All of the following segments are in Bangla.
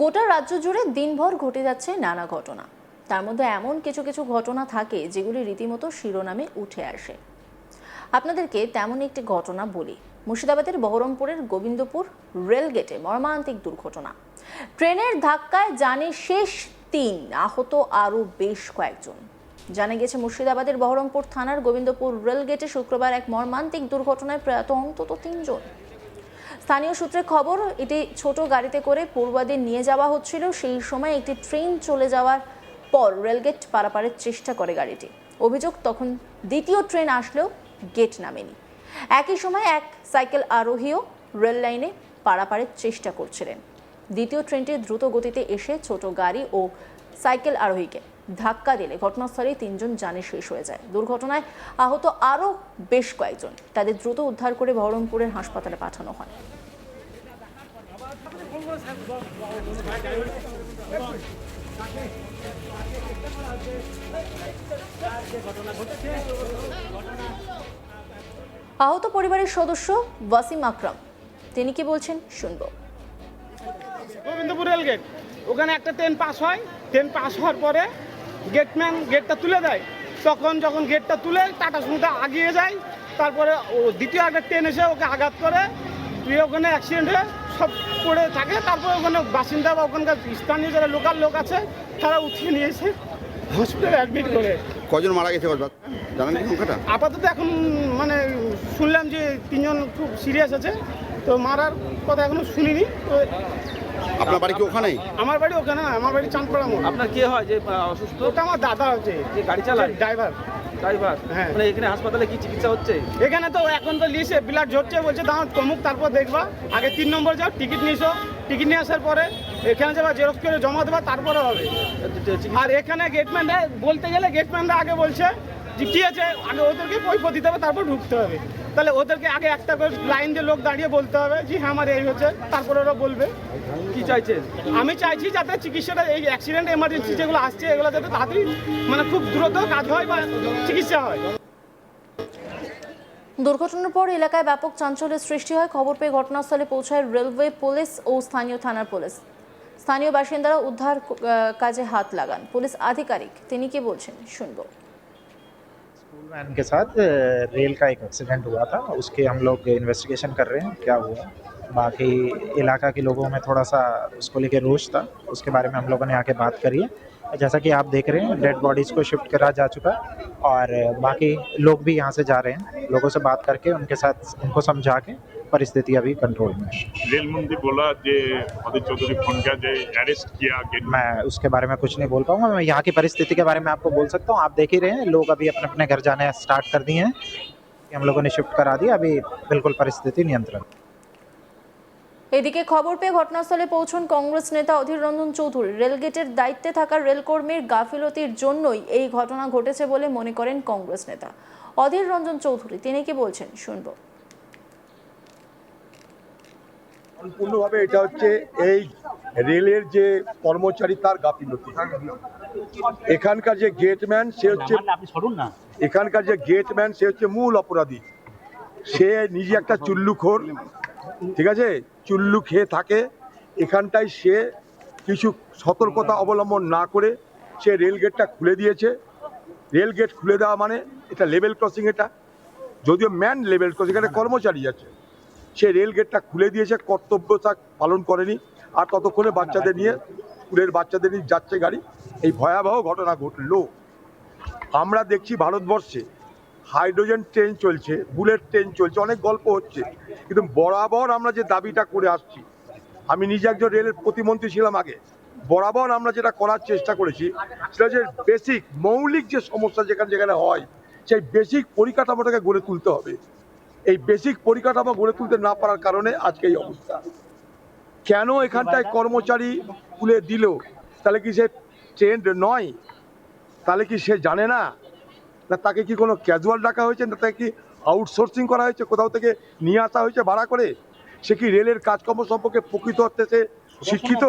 গোটা রাজ্য জুড়ে দিনভর ঘটে যাচ্ছে নানা ঘটনা। তার মধ্যে এমন কিছু কিছু ঘটনা থাকে যেগুলি রীতিমতো শিরোনামে উঠে আসে। আপনাদেরকে তেমন একটি ঘটনা বলি। মুর্শিদাবাদের বহরমপুরের গোবিন্দপুর রেলগেটে মর্মান্তিক দুর্ঘটনা। ট্রেনের ধাক্কায় জানে শেষ 3, আহত আরও বেশ কয়েকজন। জানা গেছে মুর্শিদাবাদের বহরমপুর থানার গোবিন্দপুর রেলগেটে শুক্রবার এক মর্মান্তিক দুর্ঘটনায় প্রয়াত অন্তত 3 জন। স্থানীয় সূত্রে খবর, এটি ছোট গাড়িতে করে পড়ুয়াদের নিয়ে যাওয়া হচ্ছিল। সেই সময় একটি ট্রেন চলে যাওয়ার পর রেলগেট পারাপারের চেষ্টা করে গাড়িটি। অভিযোগ, তখন দ্বিতীয় ট্রেন আসলেও গেট নামেনি। একই সময় এক সাইকেল আরোহীও রেল লাইনে পারাপারের চেষ্টা করছিলেন। দ্বিতীয় ট্রেনটি দ্রুত গতিতে এসে ছোট গাড়ি ও সাইকেল আরোহীকে ধাক্কা দিলে ঘটনাস্থলেই 3 জন জানে শেষ হয়ে যায়। দুর্ঘটনায় আহত আরও বেশ কয়েকজন। তাদের দ্রুত উদ্ধার করে বহরমপুরের হাসপাতালে পাঠানো হয়। আহত পরিবারের সদস্য ওয়াসিম আকরাম, তিনি কি বলছেন শুনবো। গোবিন্দপুর রেলগেট, ওখানে একটা ট্রেন পাস হয়। ট্রেন পাস হওয়ার পরে গেটম্যান গেটটা তুলে দেয়। যখন গেটটা তুলে টাটা সুমোটা আগিয়ে যায়, তারপরে ও দ্বিতীয় একটা ট্রেন এসে ওকে আঘাত করে। ওখানে অ্যাক্সিডেন্ট হয়ে সব পড়ে থাকে। তারপরে ওখানে বাসিন্দা বা ওখানকার স্থানীয় যারা লোকাল লোক আছে তারা উঠিয়ে নিয়ে এসে হসপিটালে অ্যাডমিট করে। কজন মারা গেছে জানেন কি সংখ্যাটা? আপাতত এখন মানে শুনলাম যে 3 জন খুব সিরিয়াস আছে। তো মারার কথা এখনো শুনিনি। তো আপনার বাড়ি কি ওখানেই? আমার বাড়ি ওখানে না, আমার বাড়ি চাঁদপাড়া মোড়। আপনার কে হয় যে অসুস্থ? ওটা আমার দাদা হচ্ছে, যে গাড়ি চালায়, ড্রাইভার। হ্যাঁ, মানে এখানে হাসপাতালে কি চিকিৎসা হচ্ছে? এখানে তো এখন তো লিস্টে ব্লাড ঝরছে, বলছে দাঁড়ান তমুক, তারপর দেখবা। আগে 3 নম্বর যাও, টিকিট নিয়েছো। টিকিট নিয়ে আসার পরে এখানে যাবা, জেরক্স করে জমা দেবা, তারপরে হবে। আর এখানে গেটম্যানরা বলতে গেলে গেটম্যানরা আগে বলছে যে কি আছে, আগে ওদেরকে পয়সা দিতে হবে, তারপর ঢুকতে হবে। তাহলে ওদেরকে আগে একটা করে লাইন দিয়ে লোক দাঁড়িয়ে বলতে হবে যে হ্যাঁ আমার এই হচ্ছে, তারপরে ওরা বলবে। কি চাইছেন? আমি চাইছি যাতে চিকিৎসাটা, এই অ্যাক্সিডেন্ট এমার্জেন্সি যেগুলো আসছে এগুলো যাতে তাড়াতাড়ি মানে খুব দ্রুত কাজ হয় বা চিকিৎসা হয়। দুর্ঘটনার পর এলাকায় ব্যাপক চাঞ্চল্যের সৃষ্টি হয়। খবর পেয়ে ঘটনাস্থলে পৌঁছায় রেলওয়ে পুলিশ ও স্থানীয় থানার পুলিশ। স্থানীয় বাসিন্দারা উদ্ধার কাজে হাত লাগান। পুলিশ আধিকারিক তিনি কি বলছেন শুনবো। स्कूल वैन के साथ रेल का एक एक्सीडेंट हुआ था, उसके हम लोग इन्वेस्टिगेशन कर रहे हैं क्या हुआ। बाकी इलाका के लोगों में थोड़ा सा उसको लेके रोष था, उसके बारे में हम लोगों ने आके बात करी है। जैसा कि आप देख रहे हैं डेड बॉडीज़ को शिफ्ट करा जा चुका है और बाकी लोग भी यहाँ से जा रहे हैं। लोगों से बात करके उनके साथ उनको समझा के परिस्थिति अभी कंट्रोल में है। रेल मंत्री बोला जे अदित चौधरी फोन किया जे अरेस्ट किया। मैं उसके बारे में कुछ नहीं बोल पाऊंगा। मैं यहाँ की परिस्थिति के बारे में आपको बोल सकता हूँ। आप देख ही रहे हैं लोग अभी अपने अपने घर जाने स्टार्ट कर दिए हैं। हम लोगों ने शिफ्ट करा दिया, अभी बिल्कुल परिस्थिति नियंत्रण। এদিকে খবর পেয়ে ঘটনাস্থলে পৌঁছন কংগ্রেস নেতা অধীর রঞ্জন চৌধুরী। রেলগেটের দায়িত্বে থাকা রেলকর্মীর গাফিলতির জন্যই এই ঘটনা ঘটেছে বলে মনে করেন কংগ্রেস নেতা অধীর রঞ্জন চৌধুরী। তিনি কি বলছেন শুনবো। সম্পূর্ণভাবে এটা হচ্ছে এই রেলের যে কর্মচারী তার গাফিলতি। এখানকার যে গেটম্যান সে হচ্ছে এখানকার যে গেটম্যান সে হচ্ছে মূল অপরাধী। সে নিজে একটা চুল্লুখোর, ঠিক আছে, চুল্লু খেয়ে থাকে। এখানটায় সে কিছু সতর্কতা অবলম্বন না করে সে রেল গেটটা খুলে দিয়েছে। রেল গেট খুলে দেওয়া মানে এটা লেভেল ক্রসিং, এটা যদিও ম্যান লেভেল ক্রসিং, এখানে কর্মচারী আছে। সে রেল গেটটা খুলে দিয়েছে, কর্তব্যতা পালন করেনি। আর ততক্ষণে বাচ্চাদের নিয়ে, স্কুলের বাচ্চাদের নিয়ে যাচ্ছে গাড়ি, এই ভয়াবহ ঘটনা ঘটলো। আমরা দেখছি ভারতবর্ষে হাইড্রোজেন ট্রেন চলছে, বুলেট ট্রেন চলছে, অনেক গল্প হচ্ছে, কিন্তু বরাবর আমরা যে দাবিটা করে আসছি, আমি নিজে একজন রেলের প্রতিমন্ত্রী ছিলাম আগে, বরাবর আমরা যেটা করার চেষ্টা করেছি সেটা যে বেসিক মৌলিক যে সমস্যা যেখানে যেখানে হয় সেই বেসিক পরিকাঠামোটাকে গড়ে তুলতে হবে। এই বেসিক পরিকাঠামো গড়ে তুলতে না পারার কারণে আজকে এই অবস্থা। কেন এখানটায় কর্মচারী তুলে দিল? তাহলে কি সে ট্রেন্ড নয়? তাহলে কি সে জানে না? না তাকে কি কোনো ক্যাজুয়াল ডাকা হয়েছে? না তাকে কি আউটসোর্সিং করা হয়েছে, কোথাও থেকে নিয়ে আসা হয়েছে ভাড়া করে? সে কি রেলের কাজকর্ম সম্পর্কে প্রকৃত অর্থে সে শিক্ষিত?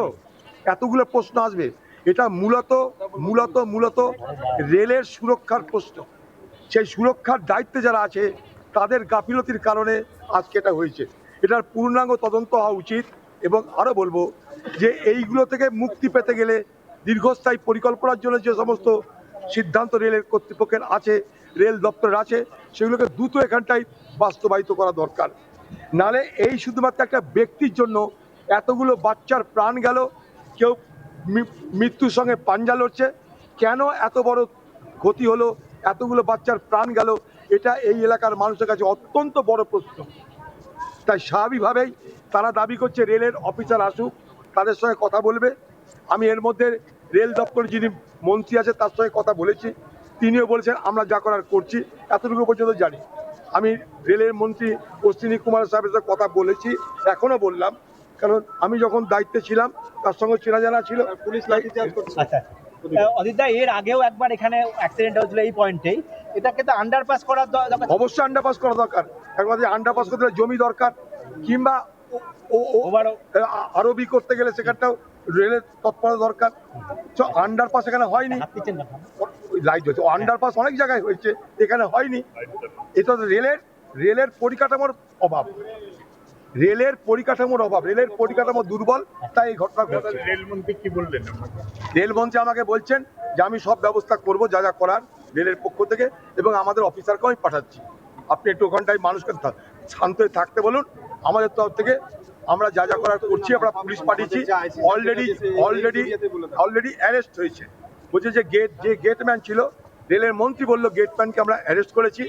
এতগুলো প্রশ্ন আসবে। এটা মূলত মূলত মূলত রেলের সুরক্ষার প্রশ্ন। সেই সুরক্ষার দায়িত্বে যারা আছে তাদের গাফিলতির কারণে আজকে এটা হয়েছে। এটার পূর্ণাঙ্গ তদন্ত হওয়া উচিত এবং আরও বলবো যে এইগুলো থেকে মুক্তি পেতে গেলে দীর্ঘস্থায়ী পরিকল্পনার জন্য যে সমস্ত সিদ্ধান্ত রেলের কর্তৃপক্ষের আছে, রেল দপ্তরের আছে, সেগুলোকে দ্রুত এখানটায় বাস্তবায়িত করা দরকার। নালে এই শুধুমাত্র একটা ব্যক্তির জন্য এতগুলো বাচ্চার প্রাণ গেল, কেউ মৃত্যুর সঙ্গে পাঞ্জা লড়ছে, কেন এত বড় ক্ষতি হলো, এতগুলো বাচ্চার প্রাণ গেল, এটা এই এলাকার মানুষের কাছে অত্যন্ত বড় প্রশ্ন। তাই স্বাভাবিকভাবেই তারা দাবি করছে রেলের অফিসার আসুক, তাদের সঙ্গে কথা বলবে। আমি এর মধ্যে রেল দপ্তরের যিনি মন্ত্রী আছে তার সঙ্গে কথা বলেছি, তিনিও বলেছেন আমরা যা করার করছি, এতটুকু পর্যন্ত জানি। আমি রেলের মন্ত্রী অশ্বিনী কুমার সাহেবের সাথে কথা বলেছি, এখনও বললাম, কারণ আমি যখন দায়িত্বে ছিলাম তার সঙ্গে চেনা জানা ছিল। পুলিশ লাঠিচার্জ করছে। আচ্ছা অদিতদা, এর আগেও একবার এখানে অ্যাক্সিডেন্ট হয়েছিল এই পয়েন্টেই, এটাকে তো আন্ডারপাস করার দরকার। অবশ্যই আন্ডারপাস করা দরকার। একমাত্র আন্ডারপাস করতে গেলে জমি দরকার, কিংবা আরবি করতে গেলে সেখানটাও রেলের তৎপরতা দরকার। আন্ডারপাস এখানে হয়নি, লাইট হয়েছে, আন্ডারপাস অনেক জায়গায় হয়েছে, এখানে হয়নি। এটা রেলের পরিকাঠামোর অভাব, রেলের পরিকাঠামো দুর্বল, তাই এই ঘটনা ঘটছে। রেলমন্ত্রী কি বললেন? রেলমন্ত্রী আমাকে বলছেন যে আমি সব ব্যবস্থা করব যা যা করার রেলের পক্ষ থেকে, এবং আমাদের অফিসারকেও আমি পাঠাচ্ছি। আপনি একটু ওখানটায় মানুষকে শান্ত হয়ে থাকতে বলুন। আমাদের তরফ থেকে আমরা যা যা করার করছি, আমরা পুলিশ পাঠিয়েছি, অলরেডি অ্যারেস্ট হয়েছে। বলছে যে গেটম্যান ছিল, রেলের মন্ত্রী বললো গেটম্যানকে আমরা অ্যারেস্ট করেছি,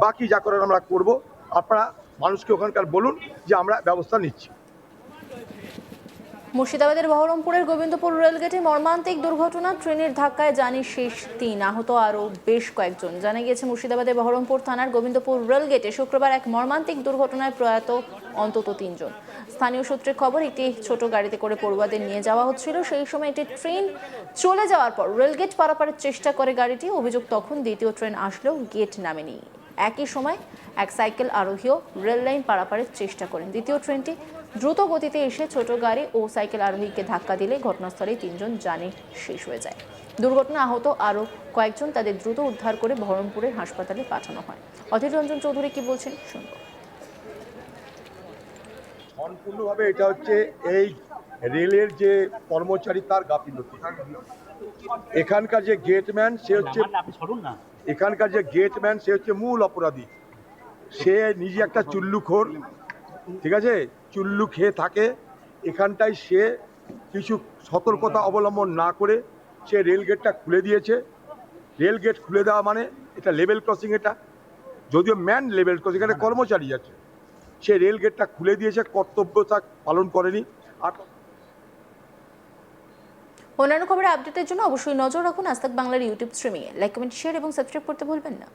বাকি যা করার আমরা করব। আপনারা মানুষকে ওখানকার বলুন যে আমরা ব্যবস্থা নিচ্ছি। মুর্শিদাবাদের বহরমপুরের গোবিন্দপুর রেলগেটে মর্মান্তিক দুর্ঘটনা, ট্রেনের ধাক্কায় জানি শেষ 3, আহত আরও বেশ কয়েকজন। জানা গিয়েছে মুর্শিদাবাদের বহরমপুর থানার গোবিন্দপুর রেলগেটে শুক্রবার এক মর্মান্তিক দুর্ঘটনায় প্রয়াত অন্তত 3 জন। স্থানীয় সূত্রে খবর, একটি ছোট গাড়িতে করে পড়ুয়াদের নিয়ে যাওয়া হচ্ছিল। সেই সময় একটি ট্রেন চলে যাওয়ার পর রেলগেট পারাপারের চেষ্টা করে গাড়িটি। অভিযোগ, তখন দ্বিতীয় ট্রেন আসলেও গেট নামেনি। একই সময় এক সাইকেল আরোহীও রেল লাইন পারাপারের চেষ্টা করেন। দ্বিতীয় ট্রেনটি দ্রুত গতিতে এসে ছোট গাড়ি ও সাইকেল আরোহীকে ধাক্কা দিলে ঘটনাস্থলেই 3 জন জানে শেষ হয়ে যায়। দুর্ঘটনা আহত আরও কয়েকজন, তাদের দ্রুত উদ্ধার করে বহরমপুরের হাসপাতালে পাঠানো হয়। অধীর রঞ্জন চৌধুরী কি বলছেন শুনব। সম্পূর্ণভাবে এটা হচ্ছে এই রেলের যে কর্মচারী তার গাফিলতি। এখানকার যে গেটম্যান সে হচ্ছে মূল অপরাধী। সে নিজে একটা চুল্লুখোর, ঠিক আছে, চুল্লু খেয়ে থাকে। এখানটায় সে কিছু সতর্কতা অবলম্বন না করে সে রেলগেটটা খুলে দিয়েছে। রেলগেট খুলে দেওয়া মানে এটা লেভেল ক্রসিং, এটা যদিও ম্যান লেভেল ক্রসিং, এখানে কর্মচারী আছে, সে রেলগেটটা খুলে দিয়েছে, কর্তব্যতা পালন করেনি। আর অন্যান্য খবরের আপডেটের জন্য অবশ্যই নজর রাখুন আজ তাক বাংলার ইউটিউব স্ট্রিমিংয়ে। লাইক, কমেন্ট, শেয়ার এবং সাবস্ক্রাইব করতে ভুলবেন না।